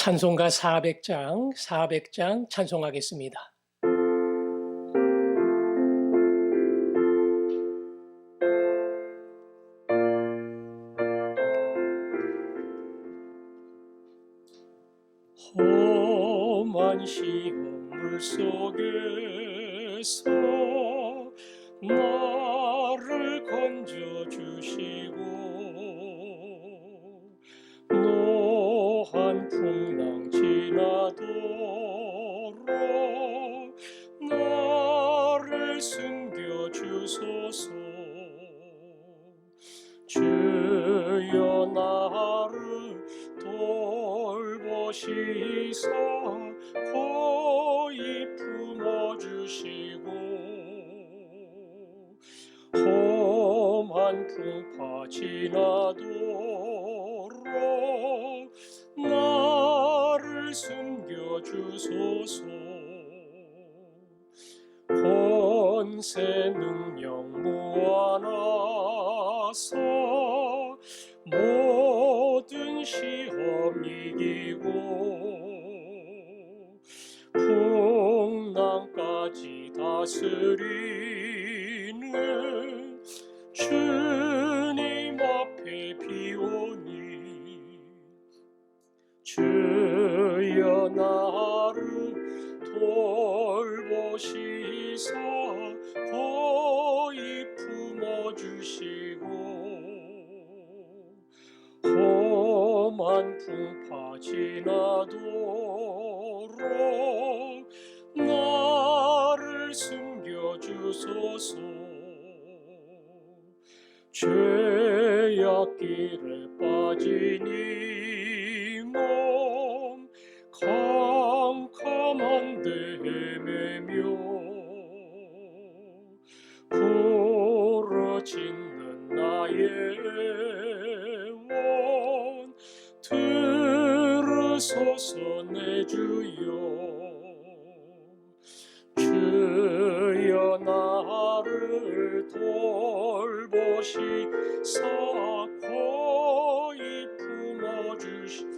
찬송가 400장 찬송하겠습니다. 험한 시험 물속에서 나를 건져주시고 노한 풍랑 지나도록 나를 숨겨주소서. 주여 나를 돌보시사 고이 품어주시고 험한 풍파 지나도록 나를 숨겨주소서. 권세 능력 무한하사 모든 시험 이기고 풍랑까지 다스리는 주님 앞에 비오니 주여 나를 돌보시사 고이 품어주시고 험한 풍파 지나도록 나를 숨겨주소서. 죄악길에 빠진 이 몸 캄캄한 데 헤매며 부르짖는 나의 원 들으소서. 내 주여 주여 나를 돌보시사 고이 품어주시고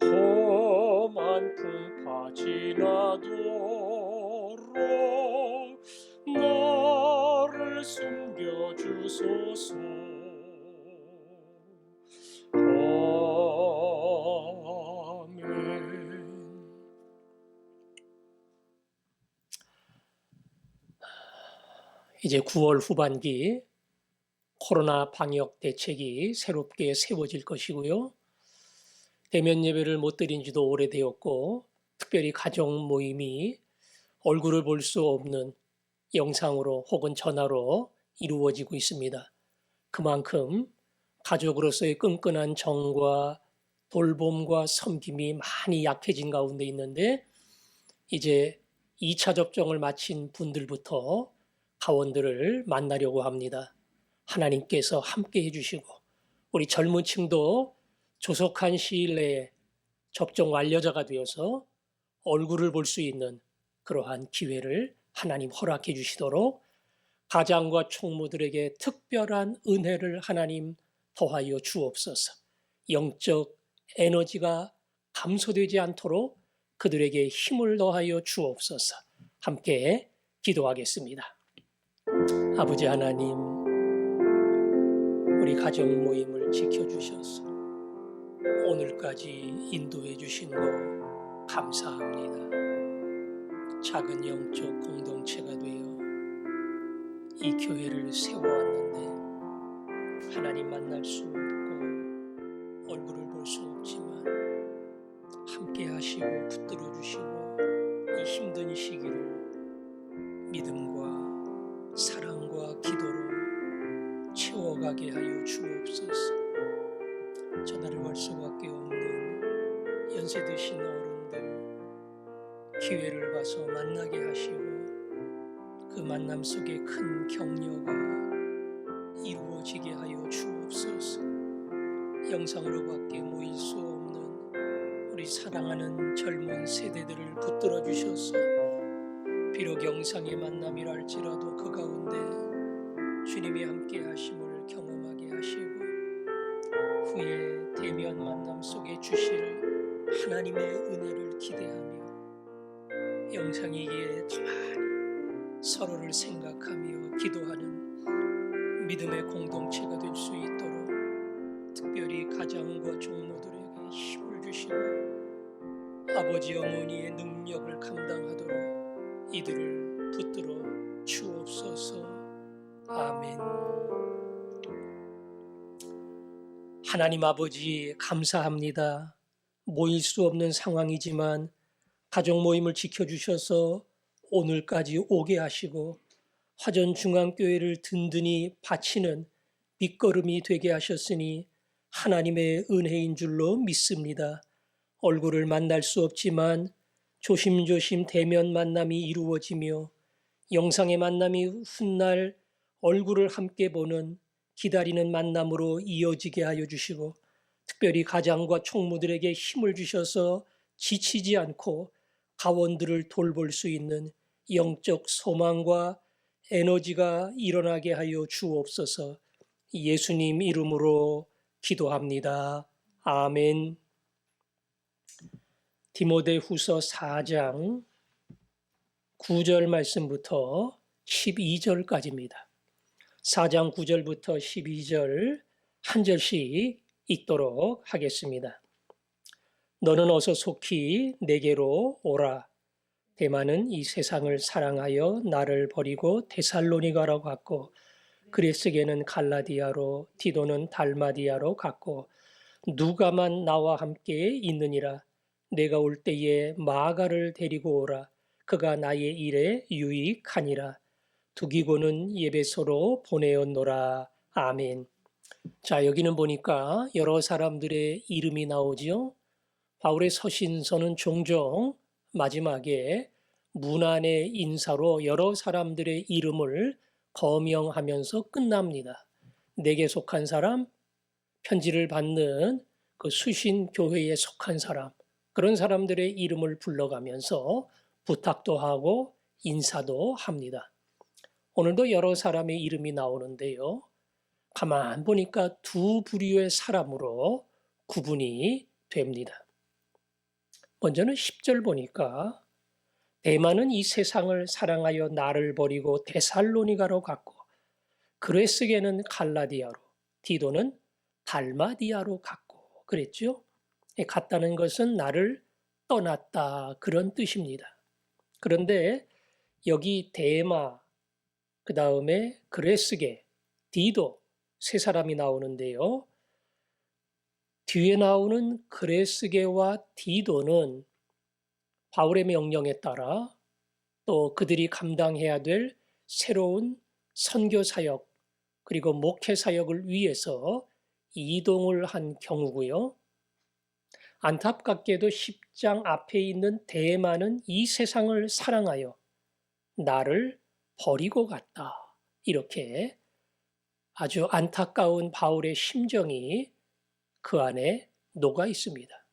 험한 풍파 지나도록 나를 숨겨주소서. 이제 9월 후반기 코로나 방역 대책이 새롭게 세워질 것이고요. 대면 예배를 못 드린 지도 오래되었고 특별히 가정 모임이 얼굴을 볼 수 없는 영상으로 혹은 전화로 이루어지고 있습니다. 그만큼 가족으로서의 끈끈한 정과 돌봄과 섬김이 많이 약해진 가운데 있는데 이제 2차 접종을 마친 분들부터 가원들을 만나려고 합니다. 하나님께서 함께 해주시고 우리 젊은 층도 조속한 시일 내에 접종 완료자가 되어서 얼굴을 볼 수 있는 그러한 기회를 하나님 허락해 주시도록 가장과 총무들에게 특별한 은혜를 하나님 더하여 주옵소서. 영적 에너지가 감소되지 않도록 그들에게 힘을 더하여 주옵소서. 함께 기도하겠습니다. 아버지 하나님, 우리 가정 모임을 지켜주셔서 오늘까지 인도해 주신 거 감사합니다. 작은 영적 공동체가 되어 이 교회를 세워왔는데 하나님 만날 수 없고 얼굴을 볼 수 없지만 함께 하시고 붙들어 주시고 이 힘든 시기를 믿음과 사랑과 기도로 채워가게 하여 주옵소서. 전화를 걸 수밖에 없는 연세 드신 어른들 기회를 봐서 만나게 하시고 그 만남 속에 큰 격려가 이루어지게 하여 주옵소서. 영상으로밖에 모일 수 없는 우리 사랑하는 젊은 세대들을 붙들어 주셔서 비록 영상의 만남이라 할지라도 그 가운데 주님이 함께 하심을 경험하게 하시고 후에 대면 만남 속에 주실 하나님의 은혜를 기대하며 영상이기에 더 많이 서로를 생각하며 기도하는 믿음의 공동체가 될 수 있도록 특별히 가장과 종모들에게 힘을 주시고 아버지 어머니의 능력을 감당하도록 이들을 붙들어 주옵소서. 아멘. 하나님 아버지 감사합니다. 모일 수 없는 상황이지만 가족 모임을 지켜주셔서 오늘까지 오게 하시고 화전중앙교회를 든든히 바치는 밑거름이 되게 하셨으니 하나님의 은혜인 줄로 믿습니다. 얼굴을 만날 수 없지만 조심조심 대면 만남이 이루어지며 영상의 만남이 훗날 얼굴을 함께 보는 기다리는 만남으로 이어지게 하여 주시고 특별히 가장과 총무들에게 힘을 주셔서 지치지 않고 가원들을 돌볼 수 있는 영적 소망과 에너지가 일어나게 하여 주옵소서. 예수님 이름으로 기도합니다. 아멘. 디모데후서 4장 9절 말씀부터 12절까지입니다. 4장 9절부터 12절 한 절씩 읽도록 하겠습니다. 너는 어서 속히 내게로 오라. 데마는 이 세상을 사랑하여 나를 버리고 데살로니가로 갔고 그레스게는 갈라디아로 디도는 달마디아로 갔고 누가만 나와 함께 있느니라. 내가 올 때에 마가를 데리고 오라. 그가 나의 일에 유익하니라. 두기고는 예배소로 보내었노라. 아멘. 자, 여기는 보니까 여러 사람들의 이름이 나오지요. 바울의 서신서는 종종 마지막에 문안의 인사로 여러 사람들의 이름을 거명하면서 끝납니다. 내게 속한 사람, 편지를 받는 그 수신 교회에 속한 사람, 그런 사람들의 이름을 불러가면서 부탁도 하고 인사도 합니다. 오늘도 여러 사람의 이름이 나오는데요. 가만 보니까 두 부류의 사람으로 구분이 됩니다. 먼저는 10절 보니까 데마는 이 세상을 사랑하여 나를 버리고 데살로니가로 갔고 그레스게는 갈라디아로 디도는 달마디아로 갔고 그랬죠. 갔다는 것은 나를 떠났다 그런 뜻입니다. 그런데 여기 데마 그 다음에 그레스게 디도 세 사람이 나오는데요. 뒤에 나오는 그레스게와 디도는 바울의 명령에 따라 또 그들이 감당해야 될 새로운 선교 사역 그리고 목회 사역을 위해서 이동을 한 경우고요. 안타깝게도 10장 앞에 있는 데마는 이 세상을 사랑하여 나를 버리고 갔다. 이렇게 아주 안타까운 바울의 심정이 그 안에 녹아 있습니다.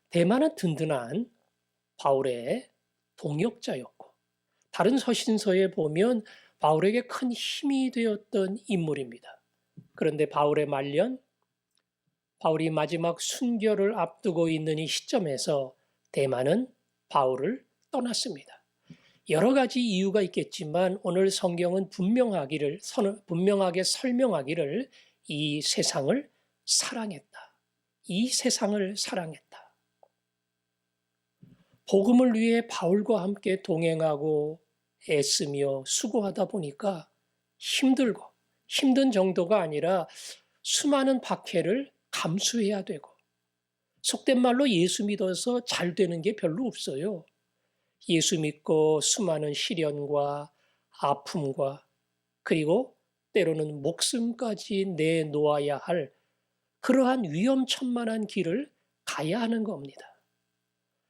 데마는 든든한 바울의 동역자였고 다른 서신서에 보면 바울에게 큰 힘이 되었던 인물입니다. 그런데 바울의 말년, 바울이 마지막 순교를 앞두고 있는 이 시점에서 데마는 바울을 떠났습니다. 여러 가지 이유가 있겠지만 오늘 성경은 분명하게 설명하기를 이 세상을 사랑했다. 이 세상을 사랑했다. 복음을 위해 바울과 함께 동행하고 애쓰며 수고하다 보니까 힘들고 힘든 정도가 아니라 수많은 박해를 감수해야 되고 속된 말로 예수 믿어서 잘 되는 게 별로 없어요. 예수 믿고 수많은 시련과 아픔과 그리고 때로는 목숨까지 내놓아야 할 그러한 위험천만한 길을 가야 하는 겁니다.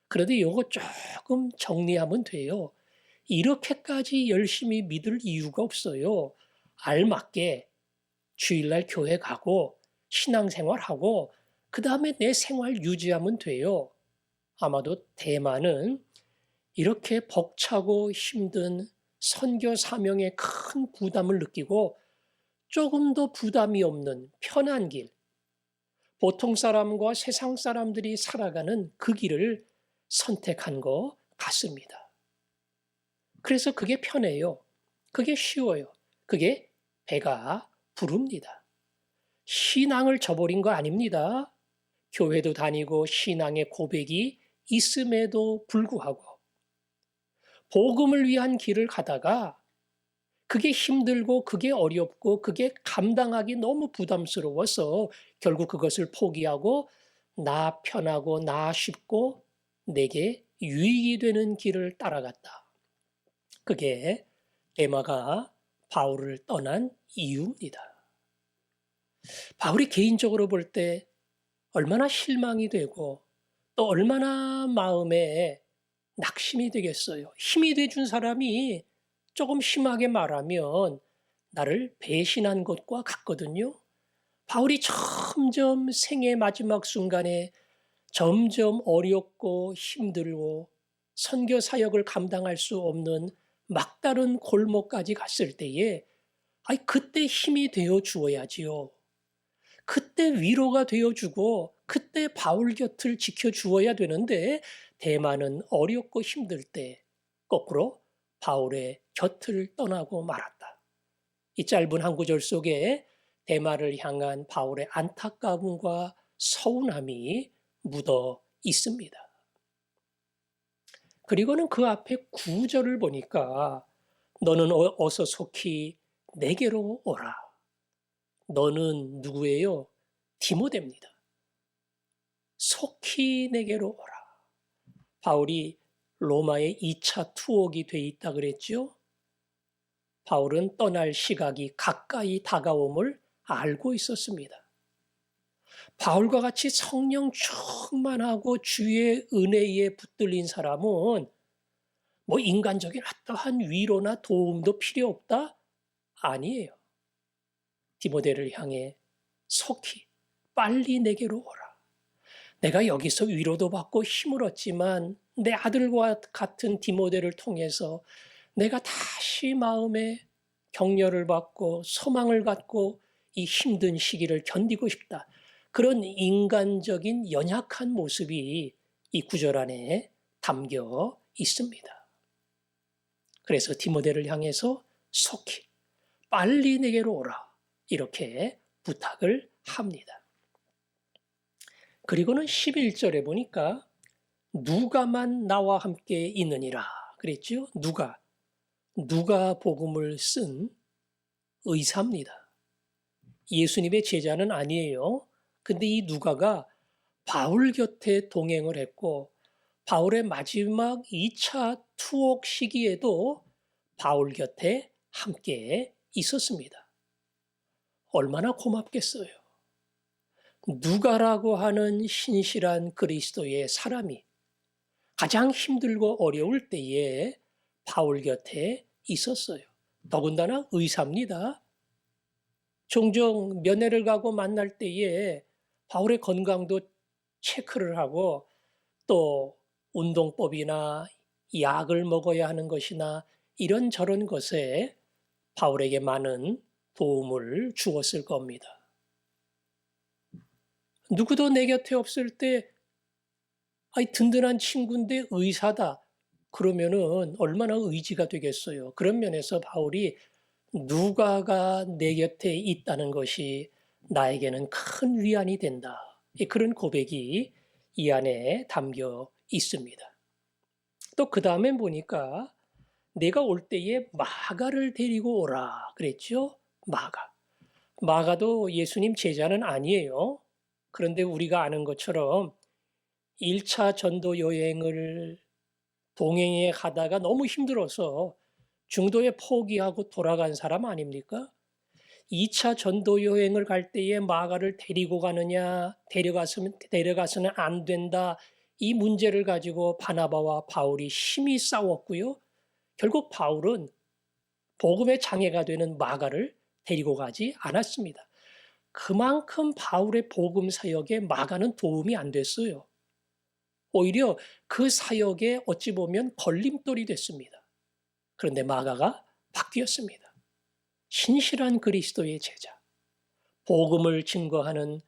그런데 이거 조금 정리하면 돼요. 이렇게까지 열심히 믿을 이유가 없어요. 알맞게 주일날 교회 가고 신앙생활하고 그 다음에 내 생활 유지하면 돼요. 아마도 대만은 이렇게 벅차고 힘든 선교 사명에 큰 부담을 느끼고 조금도 부담이 없는 편한 길, 보통 사람과 세상 사람들이 살아가는 그 길을 선택한 것 같습니다. 그래서 그게 편해요. 그게 쉬워요. 그게 배가 부릅니다. 신앙을 저버린 거 아닙니다. 교회도 다니고 신앙의 고백이 있음에도 불구하고 복음을 위한 길을 가다가 그게 힘들고 그게 어렵고 그게 감당하기 너무 부담스러워서 결국 그것을 포기하고 나 편하고 나 쉽고 내게 유익이 되는 길을 따라갔다. 그게 데마가 바울을 떠난 이유입니다. 바울이 개인적으로 볼 때 얼마나 실망이 되고 또 얼마나 마음에 낙심이 되겠어요. 힘이 돼준 사람이 조금 심하게 말하면 나를 배신한 것과 같거든요. 바울이 점점 생의 마지막 순간에 점점 어렵고 힘들고 선교 사역을 감당할 수 없는 막다른 골목까지 갔을 때에 그때 힘이 되어 주어야지요. 그때 위로가 되어주고 그때 바울 곁을 지켜주어야 되는데 데마는 어렵고 힘들 때 거꾸로 바울의 곁을 떠나고 말았다. 이 짧은 한 구절 속에 데마를 향한 바울의 안타까움과 서운함이 묻어 있습니다. 그리고는 그 앞에 9절을 보니까 너는 어서 속히 내게로 오라. 너는 누구예요? 디모데입니다. 속히 내게로 오라. 바울이 로마에 2차 투옥이 돼 있다 그랬죠? 바울은 떠날 시각이 가까이 다가옴을 알고 있었습니다. 바울과 같이 성령 충만하고 주의 은혜에 붙들린 사람은 뭐 인간적인 어떠한 위로나 도움도 필요 없다? 아니에요. 디모데를 향해 속히 빨리 내게로 오라. 내가 여기서 위로도 받고 힘을 얻지만 내 아들과 같은 디모데를 통해서 내가 다시 마음에 격려를 받고 소망을 갖고 이 힘든 시기를 견디고 싶다. 그런 인간적인 연약한 모습이 이 구절 안에 담겨 있습니다. 그래서 디모데를 향해서 속히 빨리 내게로 오라. 이렇게 부탁을 합니다. 그리고는 11절에 보니까 누가만 나와 함께 있느니라 그랬죠. 누가 복음을 쓴 의사입니다. 예수님의 제자는 아니에요. 근데 이 누가가 바울 곁에 동행을 했고 바울의 마지막 2차 투옥 시기에도 바울 곁에 함께 있었습니다. 얼마나 고맙겠어요. 누가라고 하는 신실한 그리스도의 사람이 가장 힘들고 어려울 때에 바울 곁에 있었어요. 더군다나 의사입니다. 종종 면회를 가고 만날 때에 바울의 건강도 체크를 하고 또 운동법이나 약을 먹어야 하는 것이나 이런저런 것에 바울에게 많은 도움을 주었을 겁니다. 누구도 내 곁에 없을 때 든든한 친구인데 의사다. 그러면은 얼마나 의지가 되겠어요. 그런 면에서 바울이 누가가 내 곁에 있다는 것이 나에게는 큰 위안이 된다. 그런 고백이 이 안에 담겨 있습니다. 또 그 다음에 보니까 내가 올 때에 마가를 데리고 오라 그랬죠. 마가도 예수님 제자는 아니에요. 그런데 우리가 아는 것처럼 1차 전도 여행을 동행해 가다가 너무 힘들어서 중도에 포기하고 돌아간 사람 아닙니까? 2차 전도 여행을 갈 때에 마가를 데리고 가느냐, 데려가서는 안 된다. 이 문제를 가지고 바나바와 바울이 심히 싸웠고요. 결국 바울은 복음의 장애가 되는 마가를 데리고 가지 않았습니다. 그만큼 바울의 복음 사역에 마가는 도움이 안 됐어요. 오히려 그 사역에 어찌 보면 걸림돌이 됐습니다. 그런데 마가가 바뀌었습니다. 신실한 그리스도의 제자, 복음을 증거하는